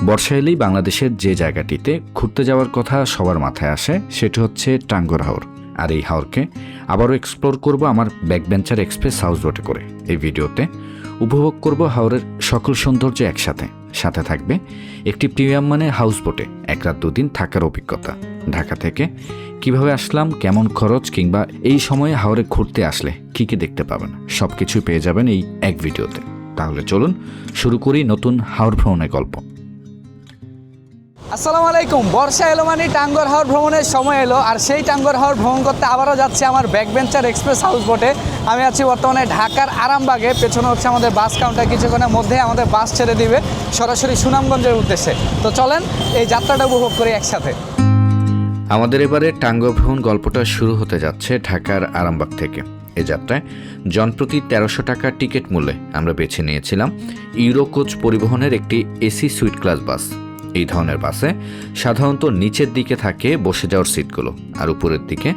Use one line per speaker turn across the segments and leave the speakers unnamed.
বর্ষা এলেই বাংলাদেশের যে জায়গাটিতে ঘুরতে যাওয়ার কথা সবার মাথায় আসে সেটি হচ্ছে টাঙ্গুয়ার হাওর। আর এই হাওরকে আবারও এক্সপ্লোর করব আমার ব্যাকবেঞ্চার এক্সপ্রেস হাউস বোটে করে। এই ভিডিওতে উপভোগ করব হাওরের সকল সৌন্দর্য একসাথে। সাথে থাকবে একটি প্রিমিয়াম মানে হাউস বোটে 1 রাত 2 দিন থাকার অভিজ্ঞতা। ঢাকা থেকে কিভাবে আসলাম, কেমন খরচ, কিংবা এই সময়ে হাওরে ঘুরতে আসলে কী কী দেখতে পাবেন, সব কিছুই পেয়ে যাবেন এই এক ভিডিওতে। তাহলে চলুন শুরু করি নতুন হাওর ভ্রমণের গল্প।
আসসালামু আলাইকুম। বর্ষা এলো মানে টাঙ্গুয়ার হাওর ভ্রমণের সময় এলো, আর সেই টাঙ্গুয়ার হাওর ভ্রমণ করতে আবারও যাচ্ছে আমার ব্যাকবেঞ্চার এক্সপ্রেস হাউস বোটে। আমি আছি বর্তমানে ঢাকার আরামবাগে। পেছনে হচ্ছে আমাদের বাস কাউন্টার। কিছুক্ষণের মধ্যে আমাদের বাস ছেড়ে দিবে সরাসরি সুনামগঞ্জের উদ্দেশ্যে। তো চলেন এই যাত্রাটা উপভোগ করি একসাথে।
আমাদের এবারে টাঙ্গুয়া ভ্রমণ গল্পটা শুরু হতে যাচ্ছে ঢাকার আরামবাগ থেকে। এ যাত্রায় জনপ্রতি 1300 টাকা টিকিট মূল্যে আমরা বেছে নিয়েছিলাম ইউরো কোচ পরিবহনের একটি এসি সুইট ক্লাস বাস। এই ধরনের বাসে সাধারণত নিচের দিকে থাকে বসে যাওয়ার সিটগুলো, আর উপরের দিকে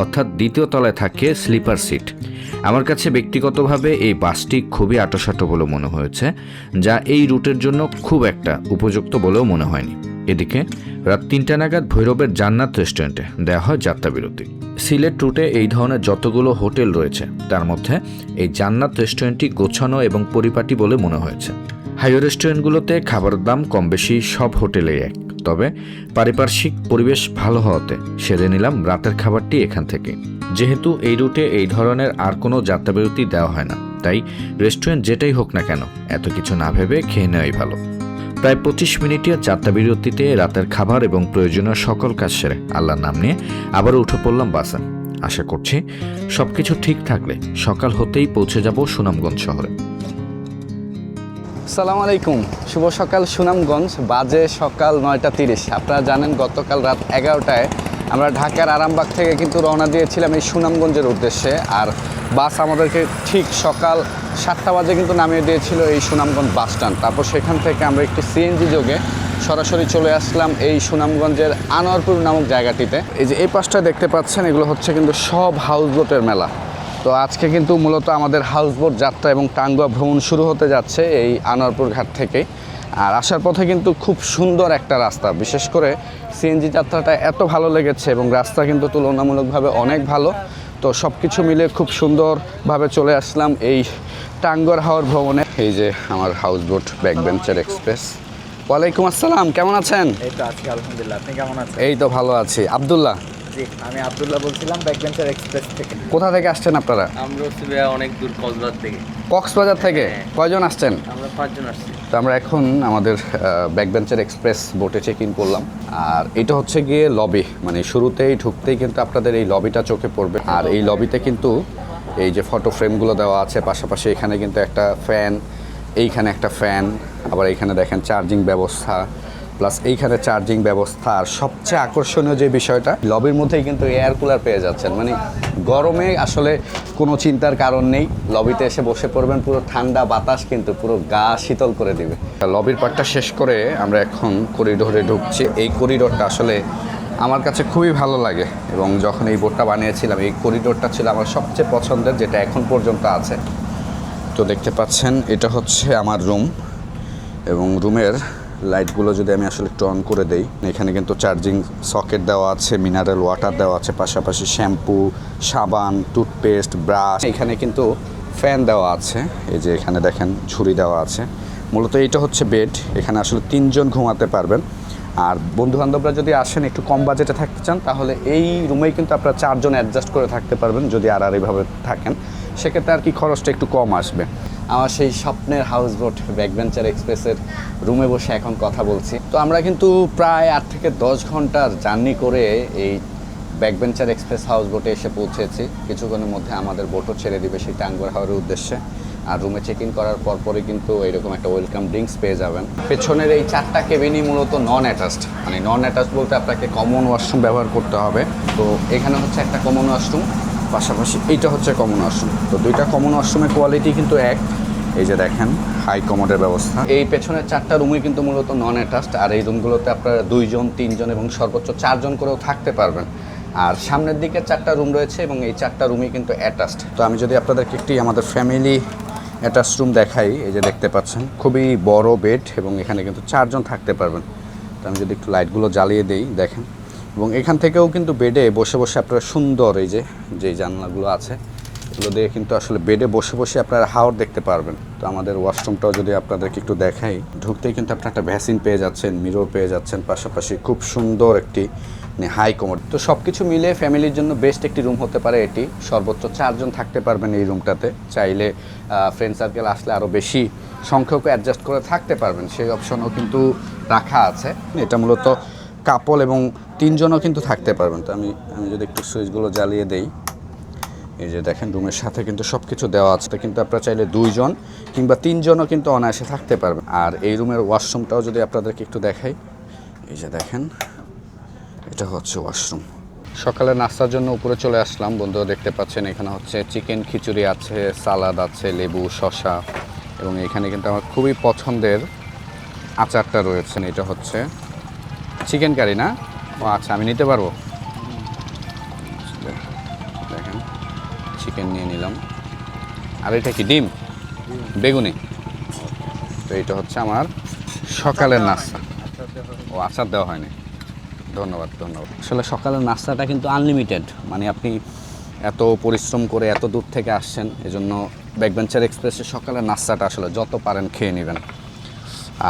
অর্থাৎ দ্বিতীয় তলায় থাকে স্লিপার সিট। আমার কাছে ব্যক্তিগতভাবে এই বাসটি খুবই আঁটোসাঁটো বলে মনে হয়েছে, যা এই রুটের জন্য খুব একটা উপযুক্ত বলেও মনে হয়নি। এদিকে রাত 3টা নাগাদ ভৈরবের জান্নাত রেস্টুরেন্টে দেওয়া হয় যাত্রাবিরতি। সিলেট রুটে এই ধরনের যতগুলো হোটেল রয়েছে তার মধ্যে এই জান্নাত রেস্টুরেন্টটি গোছানো এবং পরিপাটি বলে মনে হয়েছে। হাইওয়ে রেস্টুরেন্টগুলোতে খাবারের দাম কম বেশি সব হোটেলেই এক, তবে পারিপার্শ্বিক পরিবেশ ভালো হওয়াতে সেরে নিলাম রাতের খাবারটি এখান থেকে। যেহেতু এই রুটে এই ধরনের আর কোনো যাত্রাবিরতি দেওয়া হয় না, তাই রেস্টুরেন্ট যেটাই হোক না কেন এত কিছু না ভেবে খেয়ে নেওয়াই ভালো। প্রায় 25 মিনিটের যাত্রাবিরতিতে রাতের খাবার এবং প্রয়োজনীয় সকল কাজ সেরে আল্লাহর নাম নিয়ে আবারও উঠে পড়লাম বাসে। আশা করছি সবকিছু ঠিক থাকলে সকাল হতেই পৌঁছে যাব সুনামগঞ্জ শহরে।
আসসালামু আলাইকুম। শুভ সকাল সুনামগঞ্জ। বাজে সকাল 9টা 30। আপনারা জানেন গতকাল রাত 11টায় আমরা ঢাকার আরামবাগ থেকে কিন্তু রওনা দিয়েছিলাম এই সুনামগঞ্জের উদ্দেশ্যে, আর বাস আমাদেরকে ঠিক সকাল 7টা বাজে কিন্তু নামিয়ে দিয়েছিল এই সুনামগঞ্জ বাস স্ট্যান্ড। তারপর সেখান থেকে আমরা একটি সিএনজি যোগে সরাসরি চলে আসলাম এই সুনামগঞ্জের আনোয়ারপুর নামক জায়গাটিতে। এই যে এই পাশটা দেখতে পাচ্ছেন, এগুলো হচ্ছে কিন্তু সব হাউস বোটের মেলা। তো আজকে কিন্তু মূলত আমাদের হাউসবোট যাত্রা এবং টাঙ্গুয়া ভ্রমণ শুরু হতে যাচ্ছে এই আনোয়ারপুর ঘাট থেকে। আর আসার পথে কিন্তু খুব সুন্দর একটা রাস্তা, বিশেষ করে সিএনজি যাত্রাটা এত ভালো লেগেছে এবং রাস্তা কিন্তু তুলনামূলকভাবে অনেক ভালো। তো সব কিছু মিলে খুব সুন্দরভাবে চলে আসলাম এই টাঙ্গুয়ার হাওর ভ্রমণে। এই যে আমার হাউসবোট ব্যাকবেঞ্চার এক্সপ্রেস। ওয়ালাইকুম আসসালাম, কেমন আছেন?
এই তো আছি আলহামদুলিল্লাহ। আপনি কেমন আছেন?
এই তো ভালো আছি। আব্দুল্লাহ?
জি, আমি আব্দুল্লাহ বলছিলাম ব্যাকবেঞ্চার এক্সপ্রেস থেকে।
কোথা থেকে আসছেন আপনারা?
আমরা হচ্ছে অনেক দূর কক্সবাজার থেকে।
কক্সবাজার থেকে? কয়জন আসছেন?
আমরা 5 জন আসছি।
তো আমরা এখন আমাদের ব্যাকবেঞ্চার এক্সপ্রেস বোটে চেক ইন করলাম। আর এটা হচ্ছে গিয়ে লবি, মানে শুরুতেই ঢুকতেই কিন্তু আপনাদের এই লবিটা চোখে পড়বে। আর এই লবিতে কিন্তু এই যে ফটো ফ্রেমগুলো দেওয়া আছে, পাশাপাশি এখানে কিন্তু একটা ফ্যান, এইখানে একটা ফ্যান, আবার এইখানে দেখেন চার্জিং ব্যবস্থা, প্লাস এইখানে চার্জিং ব্যবস্থা। আর সবচেয়ে আকর্ষণীয় যে বিষয়টা, লবির মধ্যেই কিন্তু এয়ার কুলার পেয়ে যাচ্ছেন। মানে গরমে আসলে কোনো চিন্তার কারণ নেই, লবিতে এসে বসে পড়বেন, পুরো ঠান্ডা বাতাস কিন্তু পুরো গা শীতল করে দিবে। লবির পার্টটা শেষ করে আমরা এখন করিডোরে ঢুকছি। এই করিডোরটা আসলে আমার কাছে খুবই ভালো লাগে, এবং যখন এই বোটটা বানিয়েছিলাম এই করিডোরটা ছিল আমার সবচেয়ে পছন্দের, যেটা এখন পর্যন্ত আছে। তো দেখতে পাচ্ছেন এটা হচ্ছে আমার রুম, এবং রুমের লাইটগুলো যদি আমি আসলে একটু অন করে দেই, এখানে কিন্তু চার্জিং সকেট দেওয়া আছে, মিনারেল ওয়াটার দেওয়া আছে, পাশাপাশি শ্যাম্পু, সাবান, টুথপেস্ট, ব্রাশ। এখানে কিন্তু ফ্যান দেওয়া আছে, এই যে এখানে দেখেন ঝুড়ি দেওয়া আছে। মূলত এইটা হচ্ছে বেড, এখানে আসলে 3 জন ঘুমাতে পারবেন। আর বন্ধুবান্ধবরা যদি আসেন একটু কম বাজেটে থাকতে চান, তাহলে এই রুমেই কিন্তু আপনারা 4 জন অ্যাডজাস্ট করে থাকতে পারবেন। যদি আড়াআড়িভাবে থাকেন সেক্ষেত্রে আর কি খরচটা একটু কম আসবে। আমার সেই স্বপ্নের হাউসবোট ব্যাকবেঞ্চার এক্সপ্রেসের রুমে বসে এখন কথা বলছি। তো আমরা কিন্তু প্রায় 8 থেকে 10 ঘন্টার জার্নি করে এই ব্যাকবেঞ্চার এক্সপ্রেস হাউসবোটে এসে পৌঁছেছি। কিছুক্ষণের মধ্যে আমাদের বোটও ছেড়ে দিবে সেই টাঙ্গুয়ার হাওরের উদ্দেশ্যে। আর রুমে চেক ইন করার পরপরই কিন্তু এরকম একটা ওয়েলকাম ড্রিঙ্কস পেয়ে যাবেন। পেছনের এই 4টা কেবিনই মূলত নন অ্যাটাচড, মানে নন অ্যাটাচড বলতে আপনাকে কমন ওয়াশরুম ব্যবহার করতে হবে। তো এখানে হচ্ছে একটা কমন ওয়াশরুম, পাশাপাশি এইটা হচ্ছে কমন ওয়াশরুম। তো 2টা কমন ওয়াশরুমের কোয়ালিটি কিন্তু এক। এই যে দেখেন হাই কমোডের ব্যবস্থা। এই পেছনের 4টা রুমই কিন্তু মূলত নন অ্যাটাচড, আর এই রুমগুলোতে আপনারা 2 জন, 3 জন এবং সর্বোচ্চ 4 জন করেও থাকতে পারবেন। আর সামনের দিকে 4টা রুম রয়েছে এবং এই 4টা রুমই কিন্তু অ্যাটাচড। তো আমি যদি আপনাদেরকে একটি আমাদের ফ্যামিলি অ্যাটাচ রুম দেখাই, এই যে দেখতে পাচ্ছেন খুবই বড় বেড এবং এখানে কিন্তু 4 জন থাকতে পারবেন। তো আমি যদি একটু লাইটগুলো জ্বালিয়ে দেই দেখেন, এবং এখান থেকেও কিন্তু বেডে বসে বসে আপনারা সুন্দর এই যে জানলাগুলো আছে এগুলো দিয়ে কিন্তু আসলে বেডে বসে বসে আপনারা হাওর দেখতে পারবেন। তো আমাদের ওয়াশরুমটাও যদি আপনাদেরকে একটু দেখাই, ঢুকতেই কিন্তু আপনারা একটা ভ্যাসিন পেয়ে যাচ্ছেন, মিরর পেয়ে যাচ্ছেন, পাশাপাশি খুব সুন্দর একটি হাই কমোড। তো সব কিছু মিলে ফ্যামিলির জন্য বেস্ট একটি রুম হতে পারে এটি। সর্বোচ্চ 4 জন থাকতে পারবেন এই রুমটাতে, চাইলে ফ্রেন্ড সার্কেল আসলে আরও বেশি সংখ্যক অ্যাডজাস্ট করে থাকতে পারবেন, সেই অপশনও কিন্তু রাখা আছে। এটা মূলত কাপল এবং 3 জনও কিন্তু থাকতে পারবেন। তো আমি যদি একটু সুইচগুলো জ্বালিয়ে দেই, এই যে দেখেন রুমের সাথে কিন্তু সব কিছু দেওয়া আছে, কিন্তু আপনারা চাইলে 2 জন কিংবা 3 জনও কিন্তু অনায়াসে থাকতে পারবেন। আর এই রুমের ওয়াশরুমটাও যদি আপনাদেরকে একটু দেখাই, এই যে দেখেন এটা হচ্ছে ওয়াশরুম। সকালে নাস্তার জন্য উপরে চলে আসলাম, বন্ধুরা দেখতে পাচ্ছেন এখানে হচ্ছে চিকেন খিচুড়ি আছে, সালাদ আছে, লেবু, শসা, এবং এখানে কিন্তু আমার খুবই পছন্দের আচারটা রয়েছে। এটা হচ্ছে চিকেন কারি না? ও আচ্ছা, আমি নিতে পারবো? দেখেন চিকেন নিয়ে নিলাম। আর এটা কি ডিম বেগুনি? তো এটা হচ্ছে আমার সকালের নাস্তা। ও আচার দেওয়া হয়নি, ধন্যবাদ। আসলে সকালের নাস্তাটা কিন্তু আনলিমিটেড, মানে আপনি এত পরিশ্রম করে এত দূর থেকে আসছেন, এজন্য ব্যাকবেঞ্চার এক্সপ্রেসের সকালের নাস্তাটা আসলে যত পারেন খেয়ে নেবেন।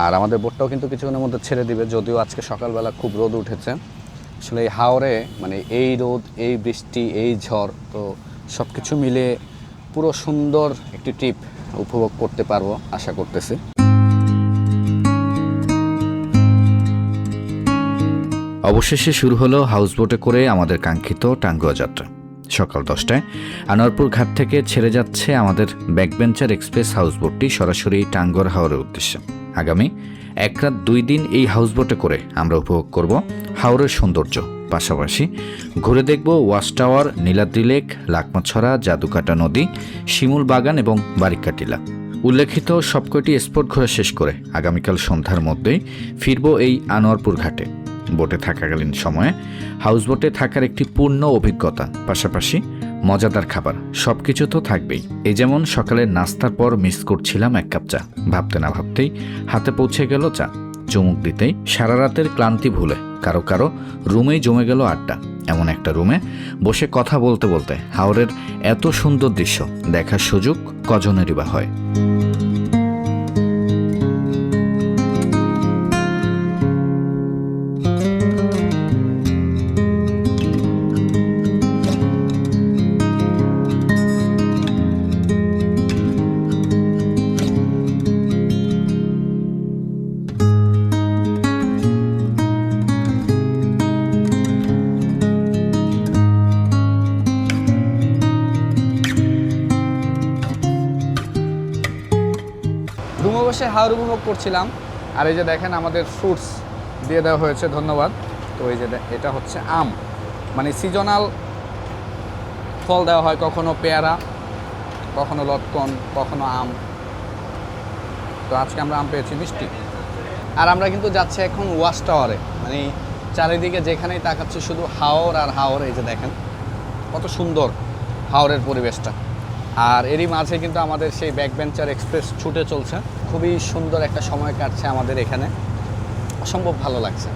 আর আমাদের বোটটাও কিন্তু কিছুক্ষণের মধ্যে ছেড়ে দিবে, যদিও আজকে সকালবেলা খুব রোদ উঠেছে। আসলে এই হাওরে মানে এই রোদ, এই বৃষ্টি, এই ঝড়, তো সব কিছু মিলে পুরো সুন্দর একটি ট্রিপ উপভোগ করতে পারবো আশা করতেছি।
অবশেষে শুরু হলো হাউসবোটে করে আমাদের কাঙ্ক্ষিত টাঙ্গুয়া যাত্রা। সকাল 10টায় আনোয়ারপুর ঘাট থেকে ছেড়ে যাচ্ছে আমাদের ব্যাকবেঞ্চার এক্সপ্রেস হাউসবোটটি সরাসরি টাঙ্গুয়ার হাওরের উদ্দেশ্যে। আগামী 1 রাত 2 দিন এই হাউসবোটে করে আমরা উপভোগ করব হাওরের সৌন্দর্য, পাশাপাশি ঘুরে দেখব watch tower, Niladri lake, Lakmachhara, Jadukata নদী, শিমুল বাগান এবং বারিকা টিলা। উল্লেখিত সবকটি স্পট ঘোরা শেষ করে আগামীকাল সন্ধ্যার মধ্যেই ফিরব এই আনোয়ারপুর ঘাটে। বোটে থাকাকালীন সময়ে হাউসবোটে থাকার একটি পূর্ণ অভিজ্ঞতা, পাশাপাশি মজাদার খাবার, সব কিছু তো থাকবেই। এই যেমন সকালের নাস্তার পর মিস করছিলাম 1 কাপ চা, ভাবতে না ভাবতেই হাতে পৌঁছে গেল চা। চুমুক দিতেই সারা রাতের ক্লান্তি ভুলে কারো কারো রুমেই জমে গেল আড্ডা। এমন একটা রুমে বসে কথা বলতে বলতে হাওরের এত সুন্দর দৃশ্য দেখার সুযোগ কজনেরই বা হয়।
রুমে বসে হাওর উপভোগ করছিলাম, আর এই যে দেখেন আমাদের ফ্রুটস দিয়ে দেওয়া হয়েছে, ধন্যবাদ। তো এই যে এটা হচ্ছে আম, মানে সিজনাল ফল দেওয়া হয়, কখনো পেয়ারা, কখনো লটকন, কখনো আম। তো আজকে আমরা আম পেয়েছি মিষ্টি। আর আমরা কিন্তু যাচ্ছি এখন ওয়াচ টাওয়ারে, মানে চারিদিকে যেখানেই তাকাচ্ছি শুধু হাওর আর হাওর। এই যে দেখেন কত সুন্দর হাওরের পরিবেশটা। আর এরই মাঝে কিন্তু আমাদের সেই ব্যাকবেঞ্চার এক্সপ্রেস ছুটে চলছে, খুবই সুন্দর একটা সময় কাটছে আমাদের এখানে, অসম্ভব ভালো লাগছে।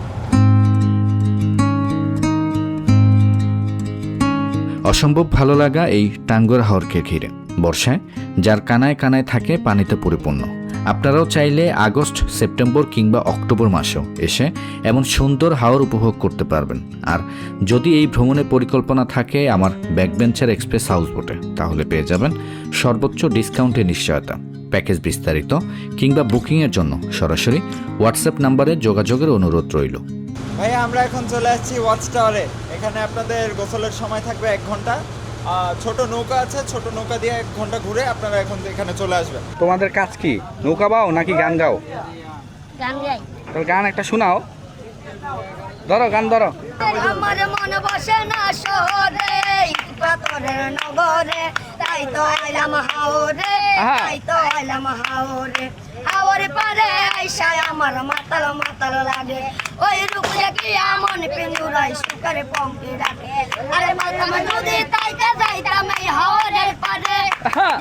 অসম্ভব ভালো লাগা এই টাঙ্গুয়ার হাওরকে ঘিরে। বর্ষায় যার কানায় কানায় থাকে পানিতে পরিপূর্ণ। আপনারাও চাইলে আগস্ট, সেপ্টেম্বর কিংবা অক্টোবর মাসেও এসে এমন সুন্দর হাওর উপভোগ করতে পারবেন। আর যদি এই ভ্রমণের পরিকল্পনা থাকে আমার ব্যাকবেঞ্চার এক্সপ্রেস হাউসবোটে, তাহলে পেয়ে যাবেন সর্বোচ্চ ডিসকাউন্টের নিশ্চয়তা। প্যাকেজ বিস্তারিত কিংবা বুকিংয়ের জন্য সরাসরি হোয়াটসঅ্যাপ নাম্বারে যোগাযোগের অনুরোধ রইল।
ভাই আমরা এখন চলে আসছি ওয়াচ টাওয়ারে। এখানে আপনাদের গোসলের সময় থাকবে 1 ঘন্টা। ছোট নৌকা আছে, ছোট নৌকা দিয়ে 1 ঘন্টা ঘুরে আপনারা এখন এখানে চলে আসবেন।
তোমাদের কাজ কি, নৌকা বাও নাকি গান গাও?
গান গাই।
তাহলে গান একটা শোনাও, ধরো গান ধরো।
আমার মন বসে না শহরে, পাথরের নগরে, তাই তো আইলাম হাওরে,
আহা।
তাই তো আইলাম হাওরে। হাওয়ার পারে আইসায় আমার মাতাল মাতাল লাগে ওই রূপ দেখি আমন পেন্দুরাই সুখের পঙ্কি রাখে আরে মাতাম নদী তাইতে যাইতাম এই হাওয়ারের পারে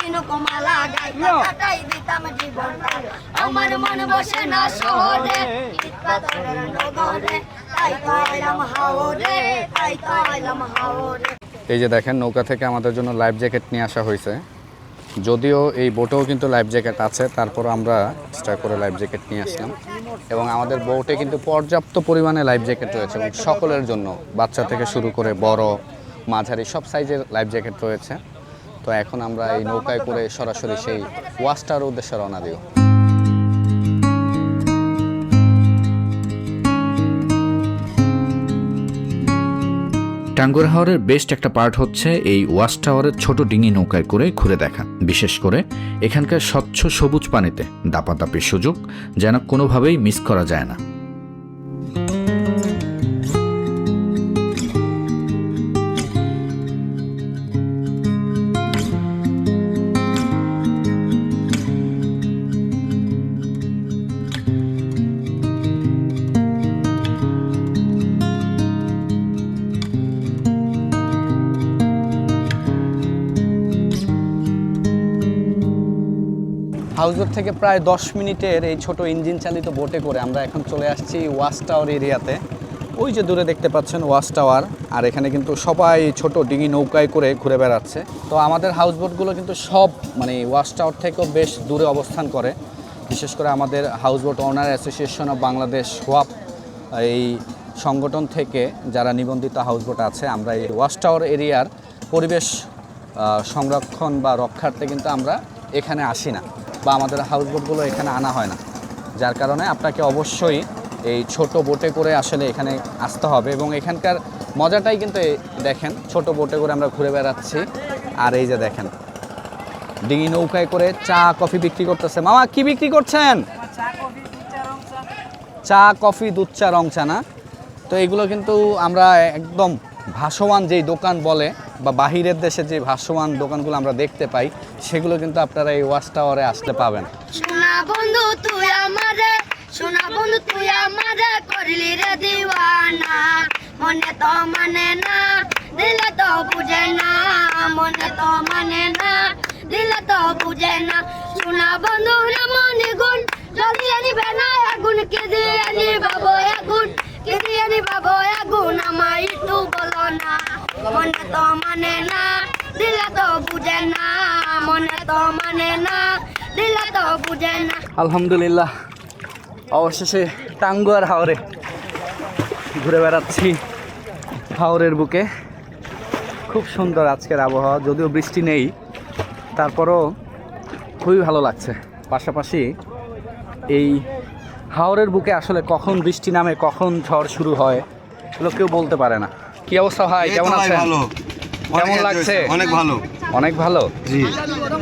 দিন কমালা গাইতা কাটাই দিতাম জীবনটা আমার মন বসে না শহরে ইট পাথরের নগরে তাই তো আইলাম হাওরে তাই তো আইলাম হাওরে।
এই যে দেখেন নৌকা থেকে আমাদের জন্য লাইফ জ্যাকেট নিয়ে আসা হয়েছে। যদিও এই বোটেও কিন্তু লাইফ জ্যাকেট আছে, তারপরও আমরা এক্সট্রা করে লাইফ জ্যাকেট নিয়ে আসলাম এবং আমাদের বোটে কিন্তু পর্যাপ্ত পরিমাণে লাইফ জ্যাকেট রয়েছে এবং সকলের জন্য, বাচ্চা থেকে শুরু করে বড় মাঝারি সব সাইজের লাইফ জ্যাকেট রয়েছে। তো এখন আমরা এই নৌকায় করে সরাসরি সেই ওয়াচ টাওয়ারের উদ্দেশ্যে রওনা দিব।
টাঙ্গুয়ার হাওরের বেস্ট একটা পার্ট হচ্ছে এই ওয়াচ টাওয়ারের ছোট ডিঙি নৌকায় করে ঘুরে দেখা। বিশেষ করে এখানকার স্বচ্ছ সবুজ পানিতে দাপাদাপির সুযোগ যেন কোনোভাবেই মিস করা যায় না।
হাউসবোট থেকে প্রায় 10 মিনিটের এই ছোট ইঞ্জিন চালিত বোটে করে আমরা এখন চলে আসছি ওয়াচ টাওয়ার এরিয়াতে। ওই যে দূরে দেখতে পাচ্ছেন ওয়াচ টাওয়ার, আর এখানে কিন্তু সবাই ছোট ডিঙি নৌকায় করে ঘুরে বেড়াচ্ছে। তো আমাদের হাউসবোটগুলো কিন্তু সব মানে ওয়াচ টাওয়ার থেকেও বেশ দূরে অবস্থান করে। বিশেষ করে আমাদের houseboat owner association of Bangladesh হোয়াপ এই সংগঠন থেকে যারা নিবন্ধিত হাউসবোট আছে, আমরা এই ওয়াচ টাওয়ার এরিয়ার পরিবেশ সংরক্ষণ বা রক্ষার্থে কিন্তু আমরা এখানে আসি না বা আমাদের হাউসবোটগুলো এখানে আনা হয় না, যার কারণে আপনাকে অবশ্যই এই ছোট বোটে করে আসলে এখানে আসতে হবে। এবং এখানকার মজাটাই কিন্তু দেখেন, ছোট বোটে করে আমরা ঘুরে বেড়াচ্ছি আর এই যে দেখেন ডিঙি নৌকায় করে চা কফি বিক্রি করতেছে। মামা কি বিক্রি করছেন? চা কফি দুধ চা রং চা না? তো এগুলো কিন্তু আমরা একদম ভাসমান যেই দোকান বলে বা বাহিরের দেশে যে ভাসমান দোকানগুলো আমরা দেখতে পাই, সেগুলো কিন্তু আপনারা এই ওয়াচ টাওয়ারে আসলে পাবেন।
সোনা বন্ধু তুই আমারে, সোনা বন্ধু তুই আমারে করলি রে দিওয়ানা, মনে তো মানে না দিলে তো বুঝে না, মনে তো মানে না দিলে তো বুঝে না। সোনা বন্ধু রে মনি গুণ জলদি আনিবে না আগুন, কে দিয়ে আনি বাবু আগুন, কে দিয়ে আনি বাবু আগুন, আমার একটু বলো না, মনে তো মানে না দিলে তো বুঝে না, মনে তো মানে না দিলে তো বুঝে না।
আলহামদুলিল্লাহ অবশেষে টাঙ্গুয়ার হাওরে ঘুরে বেড়াচ্ছি। হাওরের বুকে খুব সুন্দর আজকের আবহাওয়া, যদিও বৃষ্টি নেই, তারপরও খুবই ভালো লাগছে। পাশাপাশি এই হাওরের বুকে আসলে কখন বৃষ্টি নামে কখন ঝড় শুরু হয় এগুলো কেউ বলতে পারে না। কি অবস্থা ভাই, কেমন আছেন? কেমন লাগছে?
অনেক ভালো।
অনেক ভালো।
জি।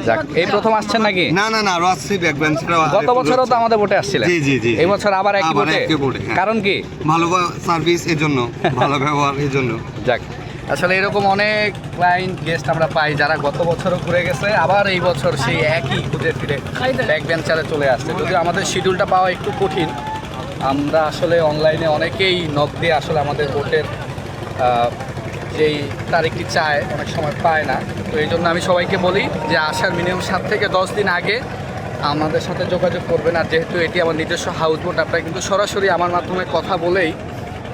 যাক, এই প্রথম আসছেন নাকি?
না না না, আরো আসছি ব্যাকবেঞ্চে।
গত বছরও তো আমাদের বোটে আসছিলেন।
জি জি জি।
এই বছর আবার একই
আবার
বোটে?
একই বোটে, হ্যাঁ।
কারণ কি?
ভালো সার্ভিস এর জন্য, ভালো ব্যবহার এর জন্য।
যাক, আসলে এরকম অনেক ক্লায়েন্ট গেস্ট আমরা পাই যারা গত বছরও ঘুরে গেছে, আবার এই বছর সেই একই ঘুরে ফিরে ব্যাকবেঞ্চারে চলে আসছে। যদিও আমাদের শিডিউলটা পাওয়া একটু কঠিন, আমরা আসলে অনলাইনে অনেকেই নক দিয়ে আসলে আমাদের বোটের যেই তারিখটি চায় অনেক সময় পায় না। তো এই জন্য আমি সবাইকে বলি যে আসার মিনিমাম 7 থেকে 10 দিন আগে আমাদের সাথে যোগাযোগ করবেন। আর যেহেতু এটি আমার নিজস্ব হাউস বোট, আপনারা কিন্তু সরাসরি আমার মাধ্যমে কথা বলেই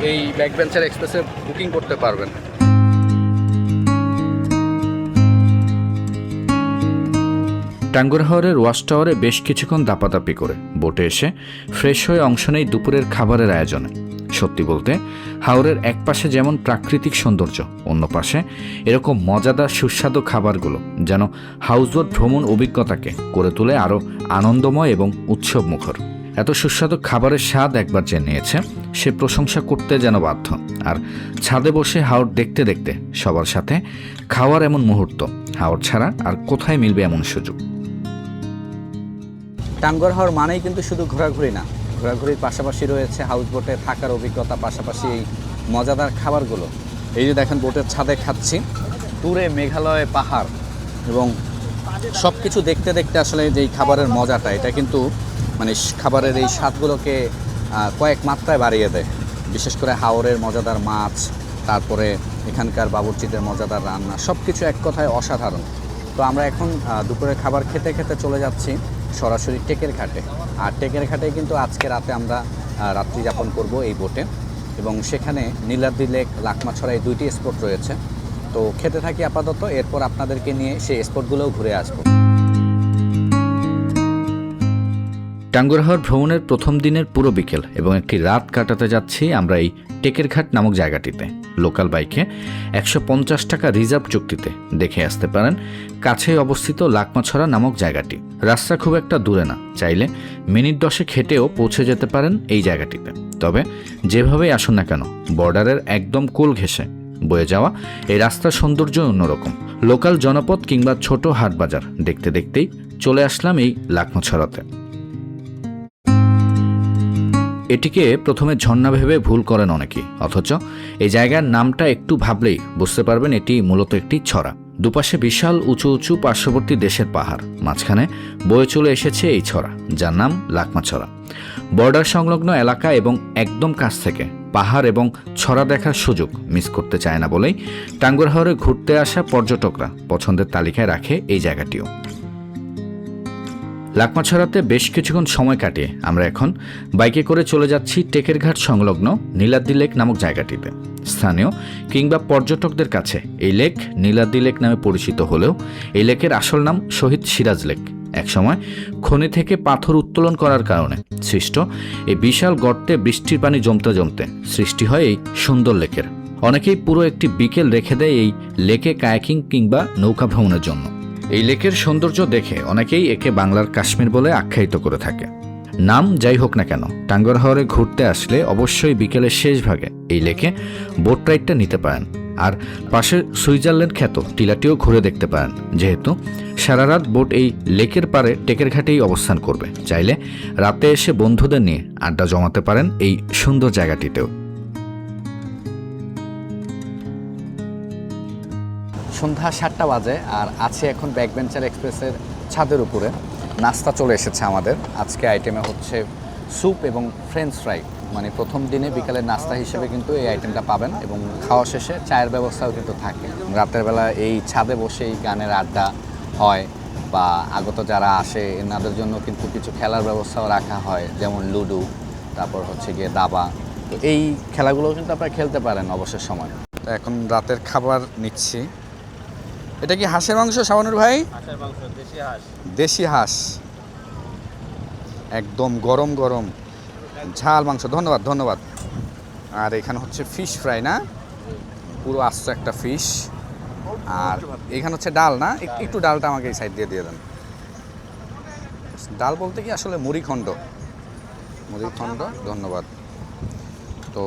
এই ব্যাকবেঞ্চার এক্সপ্রেসে বুকিং করতে পারবেন।
টাঙ্গুয়ার হাওরের ওয়াচ টাওয়ারে বেশ কিছুক্ষণ দাপাদাপি করে বোটে এসে ফ্রেশ হয়ে অংশ নেই দুপুরের খাবারের আয়োজনে। সত্যি বলতে হাওরের এক পাশে যেমন প্রাকৃতিক সৌন্দর্য, অন্য পাশে এরকম মজাদার সুস্বাদু খাবারগুলো যেন হাউসবোট ভ্রমণ অভিজ্ঞতাকে করে তোলে আরও আনন্দময় এবং উৎসবমুখর। এত সুস্বাদু খাবারের স্বাদ একবার যে নিয়েছে সে প্রশংসা করতে যেন বাধ্য। আর ছাদে বসে হাওর দেখতে দেখতে সবার সাথে খাওয়ার এমন মুহূর্ত, হাওর ছাড়া আর কোথায় মিলবে এমন সুযোগ।
টাঙ্গুয়ার হাওর মানেই কিন্তু শুধু ঘোরাঘুরি না, ঘোরাঘুরির পাশাপাশি রয়েছে হাউস বোটে থাকার অভিজ্ঞতা, পাশাপাশি এই মজাদার খাবারগুলো। এই যে দেখেন বোটের ছাদে খাচ্ছি, দূরে মেঘালয় পাহাড় এবং সব কিছু দেখতে দেখতে আসলে যেই খাবারের মজাটা, এটা কিন্তু মানে খাবারের এই স্বাদগুলোকে কয়েক মাত্রায় বাড়িয়ে দেয়। বিশেষ করে হাওরের মজাদার মাছ, তারপরে এখানকার বাবুর্চিদের মজাদার রান্না, সব কিছু এক কথায় অসাধারণ। তো আমরা এখন দুপুরের খাবার খেতে খেতে চলে যাচ্ছি সরাসরি টেকের ঘাটে। আর টেকের ঘাটে কিন্তু আজকে রাতে আমরা রাত্রি যাপন করব এই বোটে, এবং সেখানে নীলাদ্রি লেক, লাকমাছড়া এই দুইটি স্পট রয়েছে। তো খেতে থাকি আপাতত, এরপর আপনাদেরকে নিয়ে সেই স্পটগুলোও ঘুরে আসবো।
টাঙ্গুয়ার হাওর ভ্রমণের প্রথম দিনের পুরো বিকেল এবং একটি রাত কাটাতে যাচ্ছি আমরা এই টেকের ঘাট নামক জায়গাটিতে। লোকাল বাইকে 150 টাকা রিজার্ভ চুক্তিতে দেখে আসতে পারেন কাছেই অবস্থিত লাকমাছড়া নামক জায়গাটি। রাস্তা খুব একটা দূরে না, চাইলে মিনিট 10 হেঁটেও পৌঁছে যেতে পারেন এই জায়গাটিতে। তবে যেভাবেই আসুন না কেন, বর্ডারের একদম কোল ঘেঁষে বয়ে যাওয়া এই রাস্তার সৌন্দর্য অন্যরকম। লোকাল জনপদ কিংবা ছোট হাট বাজার দেখতে দেখতেই চলে আসলাম এই লাকমাছড়াতে। এটিকে প্রথমে ঝর্ণা ভেবে ভুল করেন অনেকেই, অথচ এই জায়গার নামটা একটু ভাবলেই বুঝতে পারবেন এটি মূলত একটি ছড়া। দুপাশে বিশাল উঁচু উঁচু পার্শ্ববর্তী দেশের পাহাড়, মাঝখানে বয়ে চলে এসেছে এই ছড়া, যার নাম লাকমাছড়া। বর্ডার সংলগ্ন এলাকা এবং একদম কাছ থেকে পাহাড় এবং ছড়া দেখার সুযোগ মিস করতে চায় না বলেই টাঙ্গুয়ার হাওরে ঘুরতে আসা পর্যটকরা পছন্দের তালিকায় রাখে এই জায়গাটিও। লাকমাছড়াতে বেশ কিছুক্ষণ সময় কাটিয়ে আমরা এখন বাইকে করে চলে যাচ্ছি টেকের ঘাট সংলগ্ন নীলাদ্রি লেক নামক জায়গাটিতে। স্থানীয় কিংবা পর্যটকদের কাছে এই লেক নীলাদ্রি লেক নামে পরিচিত হলেও এই লেকের আসল নাম শহীদ সিরাজ লেক। একসময় খনি থেকে পাথর উত্তোলন করার কারণে সৃষ্ট এই বিশাল গর্তে বৃষ্টির পানি জমতে জমতে সৃষ্টি হয় এই সুন্দর লেকের। অনেকেই পুরো একটি বিকেল রেখে দেয় এই লেকে কায়াকিং কিংবা নৌকা ভ্রমণের জন্য। এই লেকের সৌন্দর্য দেখে অনেকেই একে বাংলার কাশ্মীর বলে আখ্যায়িত করে থাকে। নাম যাই হোক না কেন, টাঙ্গুয়ার হাওরে ঘুরতে আসলে অবশ্যই বিকেলের শেষ ভাগে এই লেকে বোট রাইডটা নিতে পারেন। আর পাশে সুইজারল্যান্ড খ্যাত টিলাটিও ঘুরে দেখতে পারেন, যেহেতু সারা রাত বোট এই লেকের পারে টেকের ঘাটেই অবস্থান করবে। চাইলে রাতে এসে বন্ধুদের নিয়ে আড্ডা জমাতে পারেন এই সুন্দর জায়গাটিতেও।
সন্ধ্যা 7টা বাজে আর আছে এখন ব্যাকবেঞ্চার এক্সপ্রেসের ছাদের উপরে। নাস্তা চলে এসেছে আমাদের। আজকে আইটেমে হচ্ছে স্যুপ এবং ফ্রেঞ্চ ফ্রাই, মানে প্রথম দিনে বিকালের নাস্তা হিসেবে কিন্তু এই আইটেমটা পাবেন, এবং খাওয়া শেষে চায়ের ব্যবস্থাও কিন্তু থাকে। রাতের বেলা এই ছাদে বসেই গানের আড্ডা হয়, বা আগত যারা আসে এনাদের জন্য কিন্তু কিছু খেলার ব্যবস্থাও রাখা হয়, যেমন লুডো, তারপর হচ্ছে গিয়ে দাবা। তো এই খেলাগুলোও কিন্তু আপনারা খেলতে পারেন অবসর সময়। তো এখন রাতের খাবার নিচ্ছি। এটা কি হাঁসের মাংস শাবানুর ভাই?
হাঁসের মাংস, দেশি হাঁস।
দেশি হাঁস, একদম গরম গরম ঝাল মাংস। ধন্যবাদ ধন্যবাদ। আর এখানে হচ্ছে ফিশ ফ্রাই, না পুরো আস্ত একটা ফিশ। আর এখানে হচ্ছে ডাল, না একটু ডালটা আমাকে এই সাইড দিয়ে দিয়ে দেন। ডাল বলতে কি আসলে মুড়িখণ্ড, মুড়িখণ্ড। ধন্যবাদ। তো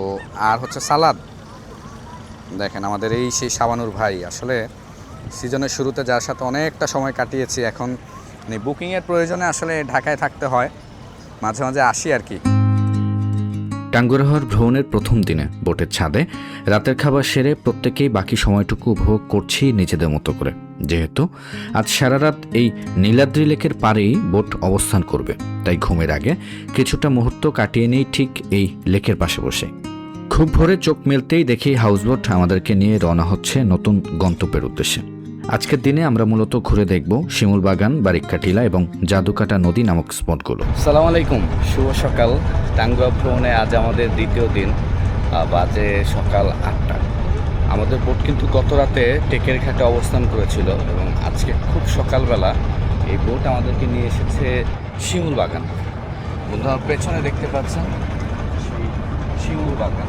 আর হচ্ছে সালাদ। দেখেন আমাদের এই সেই শাবানুর ভাই, আসলে সিজনের শুরুতে যার সাথে অনেকটা সময় কাটিয়েছি, এখন বুকিংয়ের প্রয়োজনে আসলে ঢাকায় থাকতে হয়, মাঝে মাঝে আসি আর কি।
টাঙ্গুয়ার হাওর ভ্রমণের প্রথম দিনে বোটের ছাদে রাতের খাবার সেরে প্রত্যেকেই বাকি সময়টুকু উপভোগ করছি নিজেদের মতো করে, যেহেতু আজ সারা রাত এই নীলাদ্রি লেকের পাড়েই বোট অবস্থান করবে। তাই ঘুমের আগে কিছুটা মুহূর্ত কাটিয়ে নেই ঠিক এই লেকের পাশে বসে। খুব ভোরে চোখ মেলতেই দেখি হাউসবোট আমাদেরকে নিয়ে রওনা হচ্ছে নতুন গন্তব্যের উদ্দেশ্যে। আজকের দিনে আমরা মূলত ঘুরে দেখব শিমুলবাগান, বারিক্কা টিলা এবং জাদুকাটা নদী নামক স্পটগুলো।
আসসালামু আলাইকুম, শুভ সকাল। টাঙ্গুয়া ভ্রমণে আজ আমাদের দ্বিতীয় দিন, বাজে সকাল 8টা। আমাদের বোট কিন্তু গত রাতে টেকের ঘাটে অবস্থান করেছিল, এবং আজকে খুব সকালবেলা এই বোট আমাদেরকে নিয়ে এসেছে শিমুলবাগান। বন্ধুরা পেছনে দেখতে পাচ্ছেন শিমুলবাগান।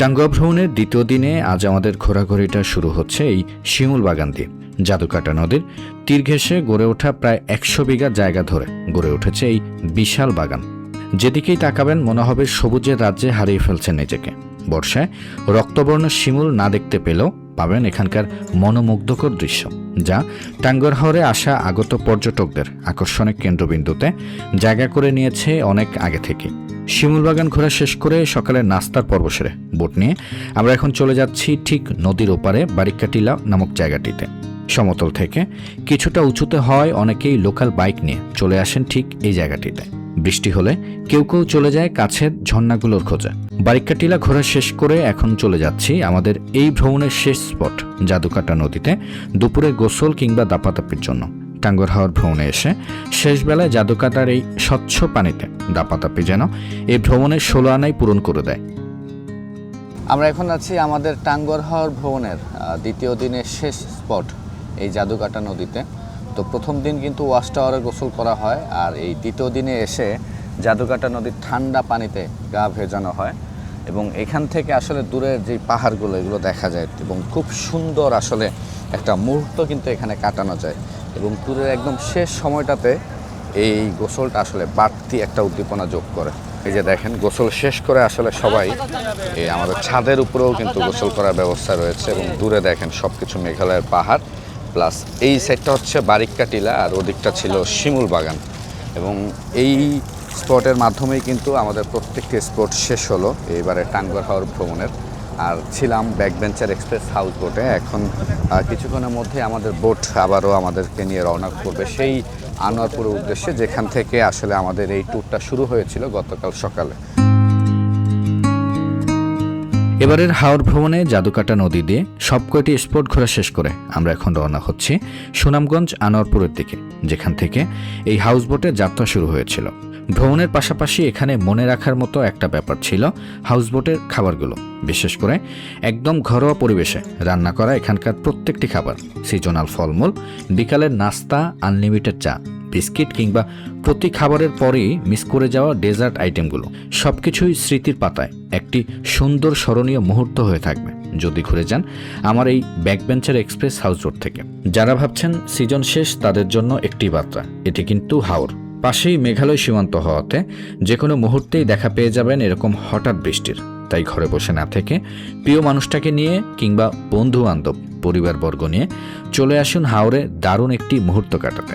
টাঙ্গুয়া ভ্রমণের দ্বিতীয় দিনে আজ আমাদের ঘোরাঘুরিটা শুরু হচ্ছে এই শিমুলবাগান দিয়ে। জাদুকাটা নদীর তীর ঘেঁষে গড়ে ওঠা প্রায় 100 বিঘা জায়গা ধরে গড়ে উঠেছে এই বিশাল বাগান। যেদিকেই তাকাবেন মনে হবে সবুজের রাজ্যে হারিয়ে ফেলছেন নিজেকে। বর্ষায় রক্তবর্ণ শিমুল না দেখতে পেলেও পাবেন এখানকার মনোমুগ্ধকর দৃশ্য, যা টাঙ্গুয়ার হাওরে আসা আগত পর্যটকদের আকর্ষণের কেন্দ্রবিন্দুতে জায়গা করে নিয়েছে অনেক আগে থেকে। শিমুলবাগান ঘোরা শেষ করে সকালের নাস্তার পর্ব সেরে বোট নিয়ে আমরা এখন চলে যাচ্ছি ঠিক নদীর ওপারে বারিক্কা টিলা নামক জায়গাটিতে। সমতল থেকে কিছুটা উঁচুতে হয় অনেকেই লোকাল বাইক নিয়ে চলে আসেন ঠিক এই জায়গাটিতে। বৃষ্টি হলে কেউ কেউ চলে যায় কাছের ঝর্ণাগুলোর খোঁজে। বারিক্কা টিলা ঘোরা শেষ করে এখন চলে যাচ্ছি আমাদের এই ভ্রমণের শেষ স্পট জাদুকাটা নদীতে দুপুরে গোসল কিংবা দাপাদাপির জন্য। টাঙ্গুয়ার হাওর ভ্রমণে এসে শেষ বেলায় জাদুকাটার এই স্বচ্ছ পানিতে দাপাদাপি যেন এই ভ্রমণের 16 আনাই পূরণ করে দেয়।
আমরা এখন আছি আমাদের টাঙ্গুয়ার হাওর ভ্রমণের দ্বিতীয় দিনের শেষ স্পট এই জাদুকাটা নদীতে। তো প্রথম দিন কিন্তু ওয়াচ টাওয়ারে গোসল করা হয়, আর এই দ্বিতীয় দিনে এসে জাদুকাটা নদীর ঠান্ডা পানিতে গা ভেজানো হয় এবং এখান থেকে আসলে দূরের যে পাহাড়গুলো এগুলো দেখা যায় এবং খুব সুন্দর আসলে একটা মুহূর্ত কিন্তু এখানে কাটানো যায় এবং ট্যুরের একদম শেষ সময়টাতে এই গোসলটা আসলে বাড়তি একটা উদ্দীপনা যোগ করে। এই যে দেখেন গোসল শেষ করে আসলে সবাই এই আমাদের ছাদের উপরেও কিন্তু গোসল করার ব্যবস্থা রয়েছে এবং দূরে দেখেন সব কিছু মেঘালয়ের পাহাড়, প্লাস এই সাইডটা হচ্ছে বারিক্কা টিলা আর ওদিকটা ছিল শিমুল বাগান। এবং এই স্পটের মাধ্যমেই কিন্তু আমাদের প্রত্যেকটি স্পট শেষ হলো এইবারে টাঙ্গুয়ার হাওর ভ্রমণের। আর ছিলাম ব্যাকবেঞ্চার এক্সপ্রেস হাউস বোটে। এখন কিছুক্ষণের মধ্যে আমাদের বোট আবারও আমাদেরকে নিয়ে রওনা করবে সেই আনোয়ারপুরের উদ্দেশ্যে, যেখান থেকে আসলে আমাদের এই ট্যুরটা শুরু হয়েছিল গতকাল সকালে।
এবারের হাওর ভ্রমণে জাদুকাটা নদী দিয়ে সবকয়টি স্পট ঘোরা শেষ করে আমরা এখন রওনা হচ্ছি সুনামগঞ্জ আনোয়ারপুরের দিকে, যেখান থেকে এই হাউসবোটের যাত্রা শুরু হয়েছিল। ভ্রমণের পাশাপাশি এখানে মনে রাখার মতো একটা ব্যাপার ছিল হাউসবোটের খাবারগুলো, বিশেষ করে একদম ঘরোয়া পরিবেশে রান্না করা এখানকার প্রত্যেকটি খাবার, সিজনাল ফলমূল, বিকালের নাস্তা, আনলিমিটেড চা, বিস্কিট কিংবা প্রতি খাবারের পরেই মিস করে যাওয়া ডেজার্ট আইটেমগুলো সবকিছুই স্মৃতির পাতায় একটি সুন্দর স্মরণীয় মুহূর্ত হয়ে থাকবে যদি ঘুরে যান আমার এই ব্যাকবেঞ্চার এক্সপ্রেস হাউস বোট থেকে। যারা ভাবছেন সিজন শেষ তাদের জন্য একটি বার্তা, এটি কিন্তু হাওর, পাশেই মেঘালয় সীমান্ত হওয়াতে যে কোনো মুহূর্তেই দেখা পেয়ে যাবেন এরকম হঠাৎ বৃষ্টির। তাই ঘরে বসে না থেকে প্রিয় মানুষটাকে নিয়ে কিংবা বন্ধু বান্ধব পরিবারবর্গ নিয়ে চলে আসুন হাওরে দারুণ একটি মুহূর্ত কাটাতে।